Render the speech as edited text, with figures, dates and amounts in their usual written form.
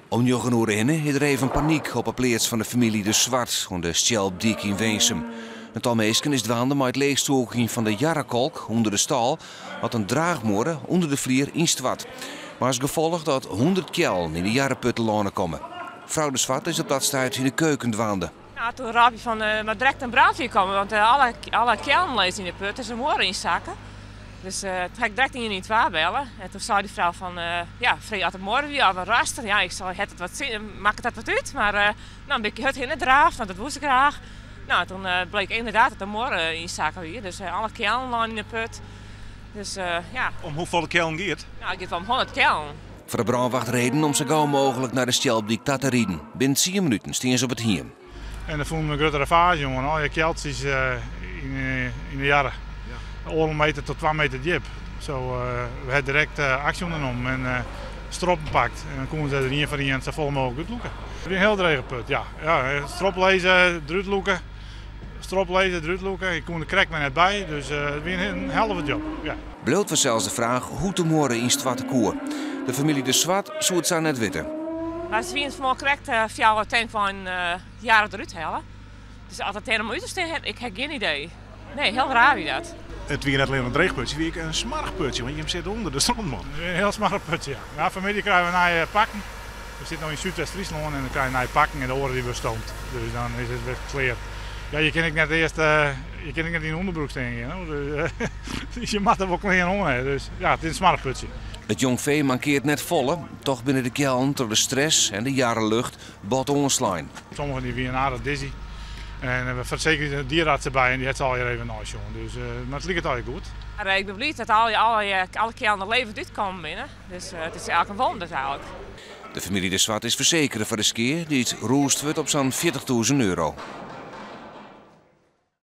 Onjochen uur in is er even paniek op de plaats van de familie De Zwart aan de Schelpdiek in Weensum. Het almeesken is dwaande met het leegstoking van de jarrekolk onder de stal, had een draagmoor onder de vlier in Stwart. Maar als gevolg dat 100 kjellen in de jarrenputtelonen komen. Vrouw De Zwart is op dat stuit in de keuken dwaande. Ja, toen raap je van maar direct een brandweer komen, want alle kjellen lezen in de put, dus er moren in zakken. Dus toen ga ik direct in niet waar bellen. En toen zei die vrouw van, ja, vrij had het morgen weer een raster. Ja, ik zei, maakt het dat wat uit? Maar dan ben ik het in de draaf, want dat wist ik graag. Nou, toen bleek inderdaad dat er morgen in zakken weer. Dus alle kjellen in de put. Dus ja. Om hoeveel kjellen gaat het? Nou, ik ga om 100 kjellen. Voor de brandwacht reden om zo gauw mogelijk naar de Schelpdiek te rijden. Binnen 10 minuten staan ze op het hiem. En dan voelde ik een grote ravage, jongen. Al je kjeltjes in de jaren. Oorlog meter tot 2 meter diep. Zo, we hebben direct actie ondernomen en stroppen pakt. En dan komen ze er een van die zo vol mogelijk uitloeken. Het is een heel drege put, ja. Strop lezen, druitloeken. Strop lezen, druitloeken. Ik kom de krek maar net bij, dus het is een helft job. Ja. Bloot was zelfs de vraag hoe te morgen in Stwarte koer. De familie De Zwart zou het zo net weten. Maar ze zijn vanmorgen correct via het tank van jaren eruit halen. Dus als het helemaal uit is, ik heb geen idee. Nee, heel raar wie dat. Het was net alleen een dreigputje, het was een smaragputje, want je hem zit onder de strandman. Een heel smarig putje, ja. Ja, vanmiddag krijgen we naar pakken. We zitten nog in Zuidwest-Friesland en dan krijg je naar pakken en de oren die weer stoomt. Dus dan is het weer clear. Ja, je kan ik net eerst in een onderbroek staan. Dus je mag er wel klein onder. Dus ja, het is een smarig putje. Het jong vee mankeert net volle, toch binnen de kjellen door de stress en de jarenlucht bot onslaan. Sommigen die weer aardig dizzy. En we verzekeren de dierenarts erbij en die heeft ze al hier even naar jongen. Dus, maar het ligt eigenlijk goed. Ik ben blij dat alle kjellen levend uitkomen binnen. Dus het is eigenlijk een wonder eigenlijk. De familie De Zwart is verzekerd voor de skeer die het roest wordt op zo'n €40.000.